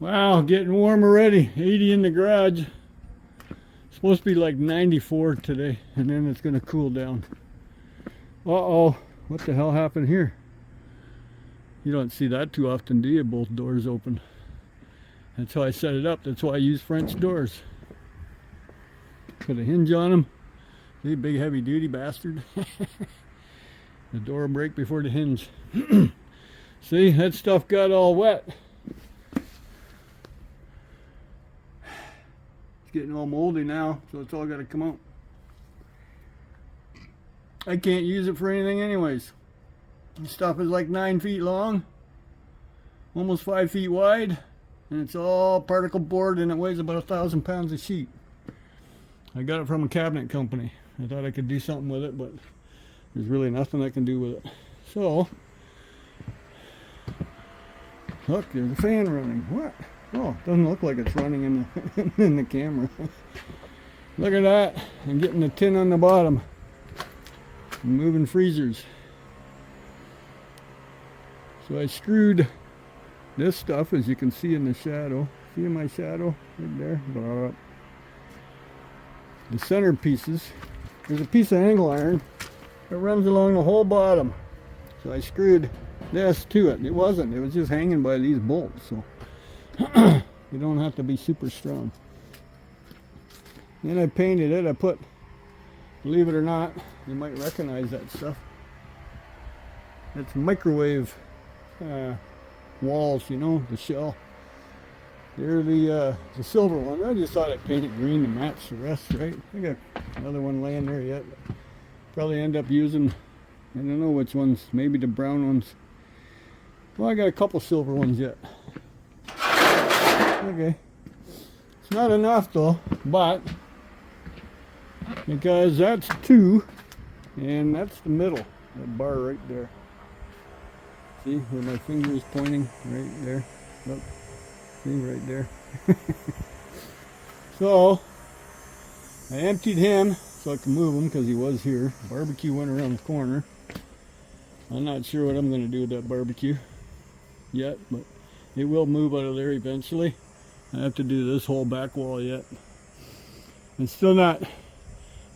Wow, getting warm already. 80 in the garage. Supposed to be like 94 today, and then it's going to cool down. Uh-oh, what the hell happened here? You don't see that too often, do you? Both doors open. That's how I set it up. That's why I use French doors. Put a hinge on them. See, big heavy duty bastard. The door will break before the hinge. See, that stuff got all wet. It's getting all moldy now, so it's all got to come out. I can't use it for anything anyways. This stuff is like 9 feet long, almost 5 feet wide, and it's all particle board, and it weighs about 1,000 pounds a sheet. I got it from a cabinet company. I thought I could do something with it, but there's really nothing I can do with it. So, look, there's a fan running. What? Oh, doesn't look like it's running in the in the camera. Look at that. I'm getting the tin on the bottom. I'm moving freezers. So I screwed this stuff, as you can see in the shadow. See my shadow right there? Blah. The center pieces. There's a piece of angle iron that runs along the whole bottom. So I screwed this to it. It wasn't. It was just hanging by these bolts. So you don't have to be super strong. Then I painted it. I put, believe it or not, you might recognize that stuff. It's microwave walls, you know, the shell. They're the silver one. I just thought I'd paint it green to match the rest, right? I got another one laying there yet. Probably end up using, I don't know which ones, maybe the brown ones. Well, I got a couple silver ones yet. Okay. It's not enough though, but because that's 2, and that's the middle, that bar right there. See where my finger is pointing? Right there. Look. See right there. So I emptied him so I can move him because he was here. Barbecue went around the corner. I'm not sure what I'm going to do with that barbecue yet, but it will move out of there eventually. I have to do this whole back wall yet. I'm still not.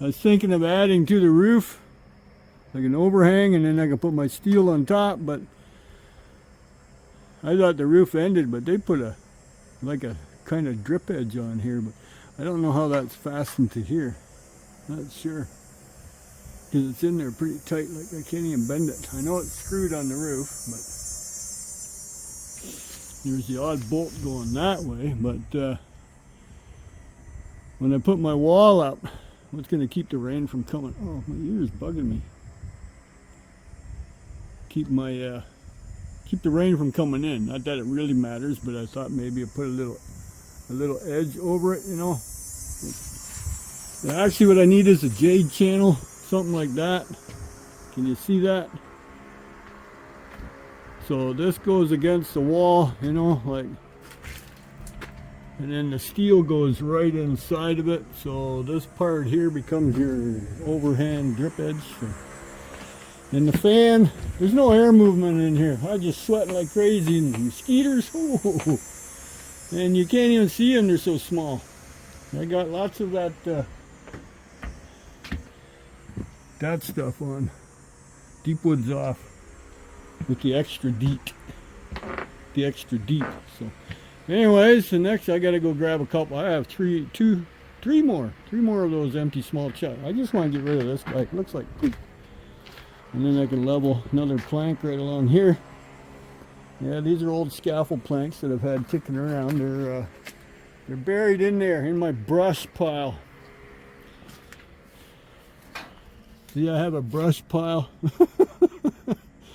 I was thinking of adding to the roof like an overhang, and then I can put my steel on top, but I thought the roof ended, but they put a kind of drip edge on here, but I don't know how that's fastened to here. Not sure, because it's in there pretty tight, like I can't even bend it. I know it's screwed on the roof, but there's the odd bolt going that way. But when I put my wall up, what's going to keep the rain from coming? Oh, my ear's bugging me. Keep the rain from coming in. Not that it really matters, but I thought maybe I'd put a little edge over it, you know. Actually, what I need is a jade channel, something like that. Can you see that? So this goes against the wall, you know, like, and then the steel goes right inside of it. So this part here becomes your overhand drip edge. And the fan, there's no air movement in here. I'm just sweating like crazy, and mosquitoes, oh, and you can't even see them, they're so small. I got lots of that stuff on. Deep wood's off with the extra deep. So anyways, the next I gotta go grab a couple. I have three more of those empty small chucks. I just want to get rid of this guy. It looks like poop. And then I can level another plank right along here. Yeah, these are old scaffold planks that I've had kicking around. They're buried in there in my brush pile. See, I have a brush pile.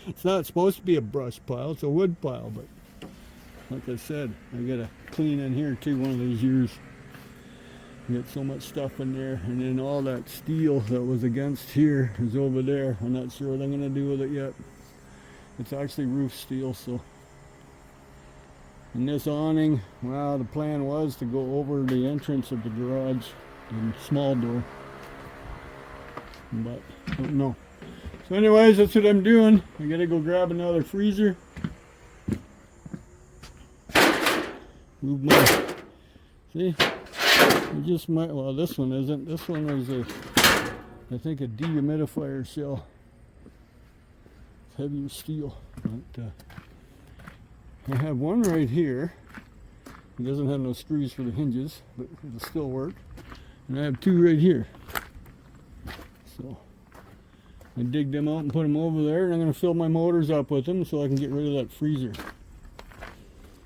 It's not supposed to be a brush pile, it's a wood pile, but like I said, I gotta clean in here too one of these years. Get so much stuff in there, and then all that steel that was against here is over there. I'm not sure what I'm gonna do with it yet. It's actually roof steel, so. And this awning, well, the plan was to go over the entrance of the garage and small door, but I don't know. So anyways, that's what I'm doing. I gotta go grab another freezer. move my, see, you just might, well this one isn't, this one is a, I think a dehumidifier shell. It's heavier steel. But, I have one right here. It doesn't have no screws for the hinges, but it'll still work. And I have two right here. So I dig them out and put them over there, and I'm going to fill my motors up with them so I can get rid of that freezer.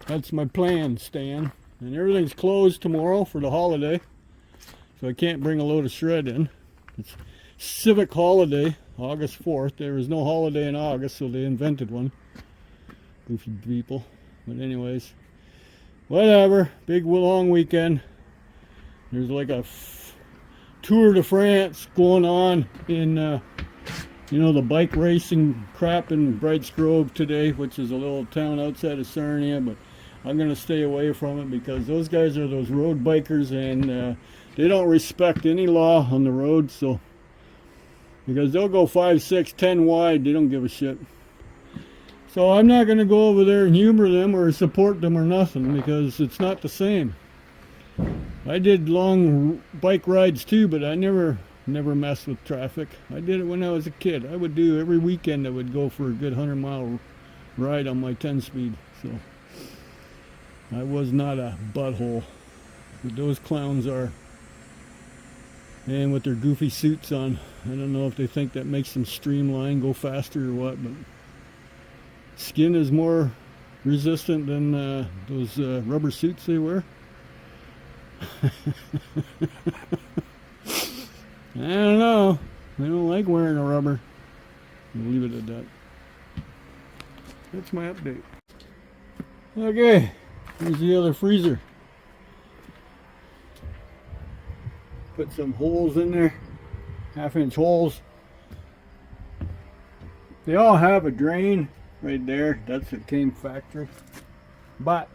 That's my plan, Stan. And everything's closed tomorrow for the holiday, so I can't bring a load of shred in. It's civic holiday, August 4th. There was no holiday in August, so they invented one. Goofy people. But anyways, whatever. Big long weekend. There's like a Tour de France going on in, you know, the bike racing crap in Brights Grove today, which is a little town outside of Sarnia, but I'm going to stay away from it because those guys are those road bikers, and they don't respect any law on the road, so because they'll go 5, 6, 10 wide, they don't give a shit. So I'm not going to go over there and humor them or support them or nothing, because it's not the same. I did long bike rides too, but I never messed with traffic. I did it when I was a kid. I would do every weekend. I would go for a good 100-mile ride on my 10-speed. So I was not a butthole. But those clowns are. And with their goofy suits on, I don't know if they think that makes them streamline, go faster or what, but skin is more resistant than those rubber suits they wear. I don't know. I don't like wearing a rubber. I'll leave it at that. That's my update. Okay, here's the other freezer. Put some holes in there, 1/2-inch holes. They all have a drain right there. That's a came factory. But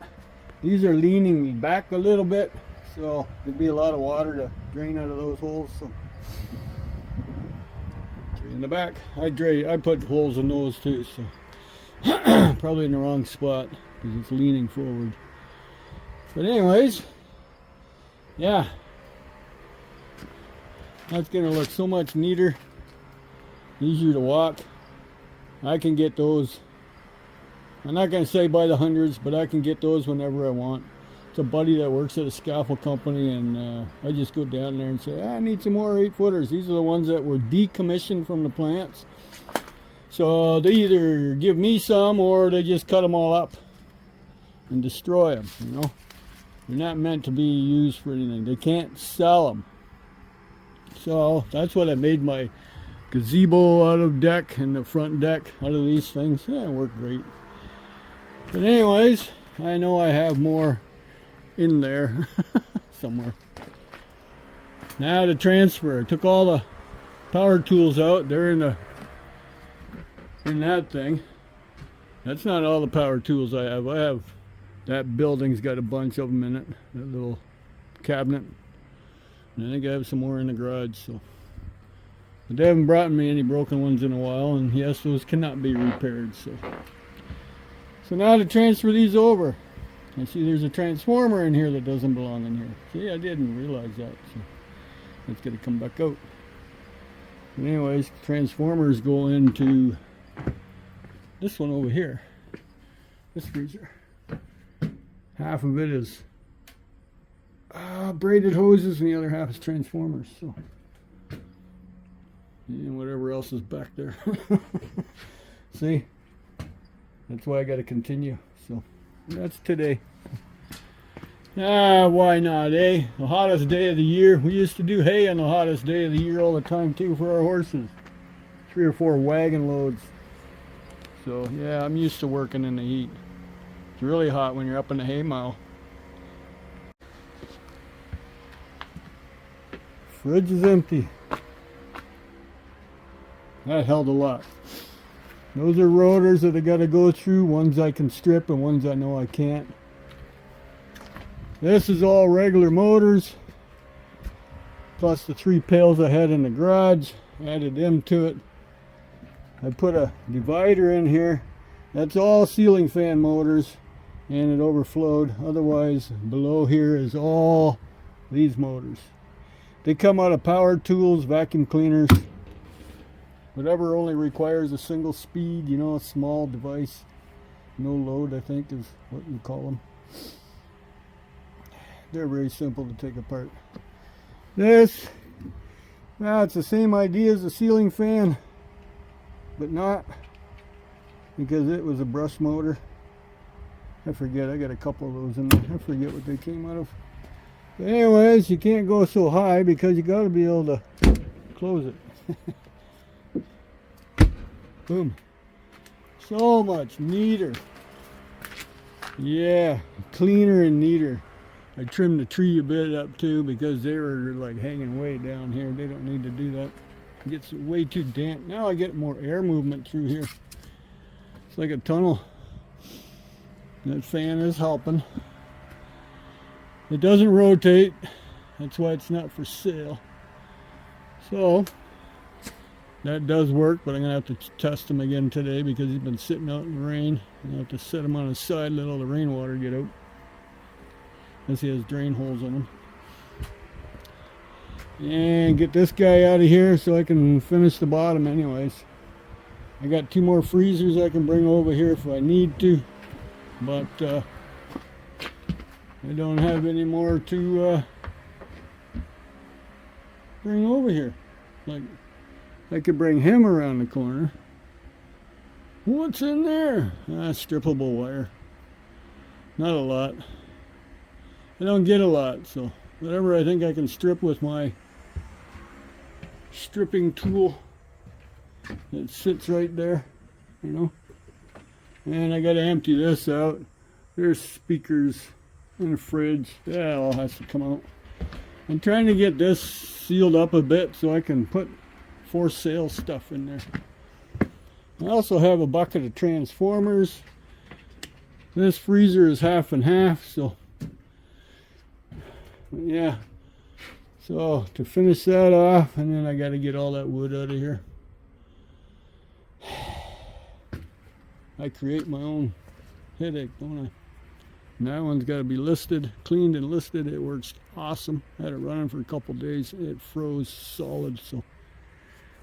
these are leaning me back a little bit, so there'd be a lot of water to drain out of those holes. So in the back, I put holes in those too, so probably in the wrong spot because it's leaning forward. But anyways, yeah. That's going to look so much neater, easier to walk. I can get those. I'm not going to say by the hundreds, but I can get those whenever I want. It's a buddy that works at a scaffold company, and I just go down there and say, I need some more 8-footers. These are the ones that were decommissioned from the plants. So they either give me some or they just cut them all up and destroy them, you know. They're not meant to be used for anything. They can't sell them. So that's what I made my gazebo out of deck and the front deck out of these things. Yeah, it worked great. But anyways, I know I have more in there somewhere. Now to transfer. I took all the power tools out. They're in that thing. That's not all the power tools I have. I have that building's got a bunch of them in it. That little cabinet. And I think I have some more in the garage, so. But they haven't brought me any broken ones in a while, and yes, those cannot be repaired, so. So now to transfer these over. I see there's a transformer in here that doesn't belong in here. See, I didn't realize that, so. That's gonna come back out. But anyways, transformers go into this one over here. This freezer. Half of it is braided hoses, and the other half is transformers. So, and whatever else is back there. See, that's why I got to continue. So that's today. Why not, eh? The hottest day of the year. We used to do hay on the hottest day of the year all the time too for our horses. 3 or 4 wagon loads. So yeah, I'm used to working in the heat. It's really hot when you're up in the hay mow. Fridge is empty. That held a lot. Those are rotors that I got to go through. Ones I can strip and ones I know I can't. This is all regular motors. Plus the 3 pails I had in the garage. Added them to it. I put a divider in here. That's all ceiling fan motors. and it overflowed. Otherwise, below here is all these motors. They come out of power tools, vacuum cleaners, whatever only requires a single speed, you know, a small device. No load, I think, is what you call them. They're very simple to take apart. This, well, it's the same idea as a ceiling fan, but not, because it was a brush motor. I forget, I got a couple of those in there. I forget what they came out of. But anyways, you can't go so high because you got to be able to close it. Boom. So much neater. Yeah, cleaner and neater. I trimmed the tree a bit up too because they were like hanging way down here. They don't need to do that. It gets way too damp. Now I get more air movement through here. It's like a tunnel. That fan is helping. It doesn't rotate. That's why it's not for sale. So that does work, but I'm gonna have to test him again today because he's been sitting out in the rain. I'm gonna have to set him on his side, let all the rainwater get out. As he has drain holes in him. And get this guy out of here so I can finish the bottom anyways. I got 2 more freezers I can bring over here if I need to. But I don't have any more to bring over here. Like, I could bring him around the corner. What's in there? Strippable wire. Not a lot. I don't get a lot, so whatever I think I can strip with my stripping tool that sits right there, you know. And I got to empty this out. There's speakers in the fridge. That all has to come out. I'm trying to get this sealed up a bit so I can put for sale stuff in there. I also have a bucket of transformers. This freezer is half and half, so yeah. So to finish that off, and then I got to get all that wood out of here. I create my own headache, don't I? And that one's got to be listed, cleaned and listed. It works awesome. I had it running for a couple days. It froze solid, so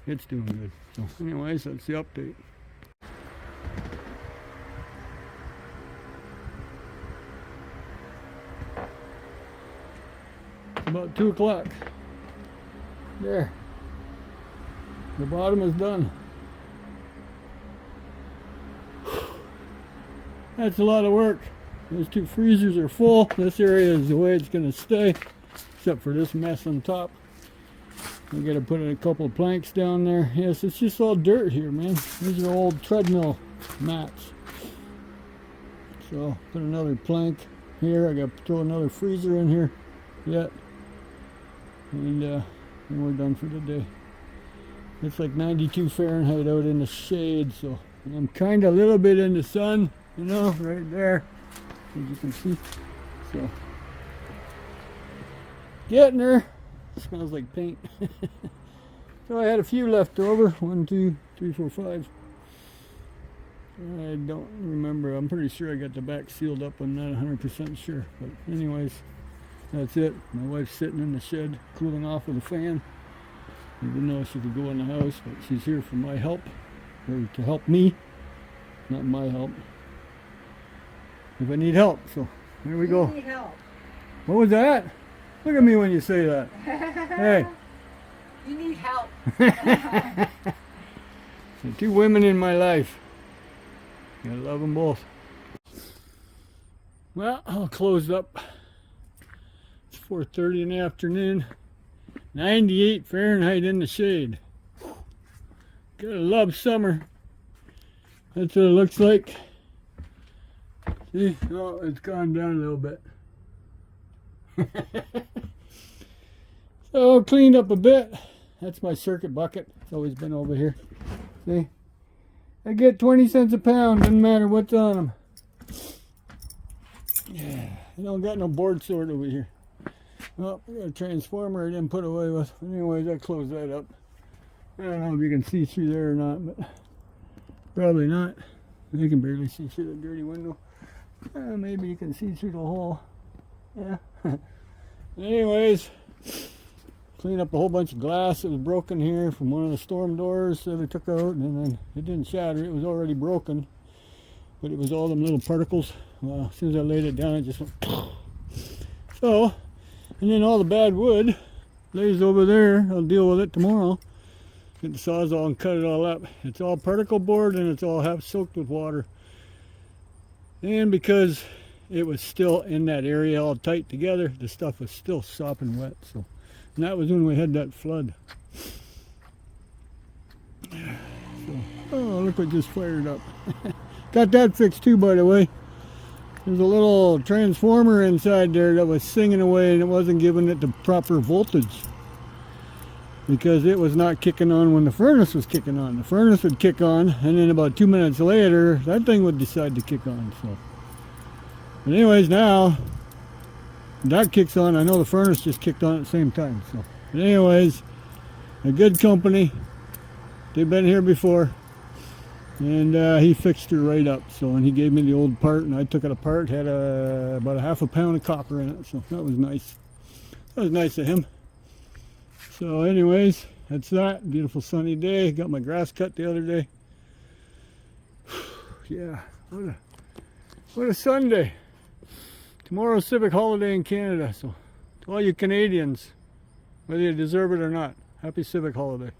it's doing good. So anyways, that's the update. About 2 o'clock. There. The bottom is done. That's a lot of work. Those 2 freezers are full. This area is the way it's going to stay, except for this mess on top. I got to put in a couple of planks down there. Yes, it's just all dirt here, man. These are old treadmill mats. So put another plank here. I got to throw another freezer in here yet. And then we're done for the day. It's like 92 Fahrenheit out in the shade, so I'm kind of a little bit in the sun, you know, right there, as you can see. So getting there. Smells like paint. So I had a few left over. 1, 2, 3, 4, 5. I don't remember. I'm pretty sure I got the back sealed up. I'm not 100% sure, but anyways. That's it. My wife's sitting in the shed cooling off with a fan. I didn't know she could go in the house, but she's here for my help, or to help me, not my help. If I need help, so there we go. Need help. What was that? Look at me when you say that. Hey. You need help. So 2 women in my life. I love them both. Well, I'll close up. 4:30 in the afternoon, 98 Fahrenheit in the shade. Gotta love summer. That's what it looks like. See, oh, it's gone down a little bit. So cleaned up a bit. That's my circuit bucket. It's always been over here. See, I get 20 cents a pound. Doesn't matter what's on them. Yeah, I don't got no board sort over here. Well, I got a transformer I didn't put away with. Anyways, I closed that up. I don't know if you can see through there or not, but probably not. I can barely see through the dirty window. Maybe you can see through the hole. Yeah. Anyways, cleaned up a whole bunch of glass that was broken here from one of the storm doors that I took out, and then it didn't shatter. It was already broken, but it was all them little particles. Well, as soon as I laid it down, it just went. So, and then all the bad wood lays over there. I'll deal with it tomorrow. Get the Sawzall and cut it all up. It's all particle board, and it's all half soaked with water. And because it was still in that area all tight together, the stuff was still sopping wet. So, and that was when we had that flood. So, oh, look what just fired up. Got that fixed too, by the way. There's a little transformer inside there that was singing away, and it wasn't giving it the proper voltage because it was not kicking on when the furnace was kicking on. The furnace would kick on, and then about 2 minutes later, that thing would decide to kick on. So, but anyways, now that kicks on. I know the furnace just kicked on at the same time. So, but anyways, a good company. They've been here before. And he fixed her right up. So, and he gave me the old part, and I took it apart. Had about a half a pound of copper in it. So that was nice. That was nice of him. So, anyways, that's that. Beautiful sunny day. Got my grass cut the other day. Yeah, what a Sunday. Tomorrow's civic holiday in Canada. So, to all you Canadians, whether you deserve it or not, happy civic holiday.